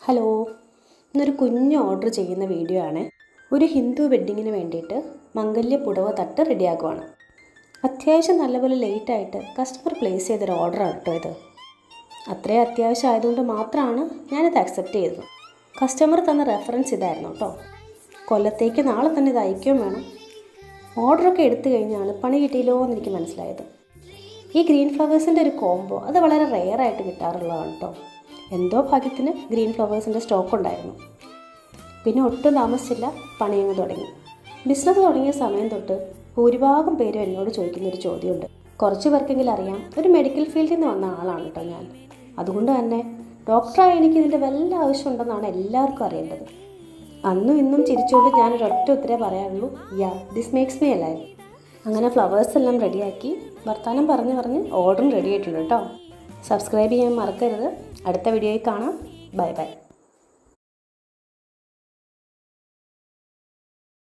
Hello, ഇന്നൊരു കുഞ്ഞ് order ചെയ്യുന്ന വീഡിയോ ആണ്. ഒരു ഹിന്ദു വെഡ്ഡിങ്ങിന് വേണ്ടിയിട്ട് മംഗല്യ പുടവ തട്ട് റെഡിയാക്കുവാണ്. അത്യാവശ്യം നല്ലപോലെ ലേറ്റായിട്ട് കസ്റ്റമർ പ്ലേസ് ചെയ്തൊരു ഓർഡറാണ് കേട്ടോ ഇത്. അത്രയും അത്യാവശ്യം ആയതുകൊണ്ട് മാത്രമാണ് ഞാനിത് അക്സെപ്റ്റ് ചെയ്തത്. കസ്റ്റമർ തന്ന റെഫറൻസ് ഇതായിരുന്നു കേട്ടോ. കൊല്ലത്തേക്ക് നാളെ തന്നെ ഇത് അയക്കുകയും വേണം. ഓർഡറൊക്കെ എടുത്തു കഴിഞ്ഞാണ് പണി കിട്ടിയില്ലോ എന്ന് എനിക്ക് മനസ്സിലായത്. ഈ ഗ്രീൻ ഫ്ലവേഴ്സിൻ്റെ ഒരു കോംബോ അത് വളരെ റെയറായിട്ട് കിട്ടാറുള്ളതാണ് കേട്ടോ. എന്തോ ഭാഗ്യത്തിന് ഗ്രീൻ ഫ്ലവേഴ്സിൻ്റെ സ്റ്റോക്ക് ഉണ്ടായിരുന്നു. പിന്നെ ഒട്ടും താമസിച്ചില്ല, പണിയങ്ങ് തുടങ്ങി. ബിസിനസ് തുടങ്ങിയ സമയം തൊട്ട് ഭൂരിഭാഗം പേരും എന്നോട് ചോദിക്കുന്നൊരു ചോദ്യമുണ്ട്. കുറച്ച് പേർക്കെങ്കിലും അറിയാം, ഒരു മെഡിക്കൽ ഫീൽഡിൽ നിന്ന് വന്ന ആളാണ് കേട്ടോ ഞാൻ. അതുകൊണ്ട് തന്നെ ഡോക്ടറായി എനിക്ക് ഇതിൻ്റെ വല്ല ആവശ്യമുണ്ടെന്നാണ് എല്ലാവർക്കും അറിയേണ്ടത്. അന്നും ഇന്നും ചിരിച്ചുകൊണ്ട് ഞാനൊരൊറ്റ ഉത്തരേ പറയാറുള്ളൂ, ദിസ് മേക്സ് മീ അലൈവ്. അങ്ങനെ ഫ്ലവേഴ്സ് എല്ലാം റെഡിയാക്കി വർത്താനം പറഞ്ഞ് ഓർഡറും റെഡി ആയിട്ടുണ്ട് കേട്ടോ. സബ്സ്ക്രൈബ് ചെയ്യാൻ മറക്കരുത്. അടുത്ത വീഡിയോയിൽ കാണാം. Bye bye.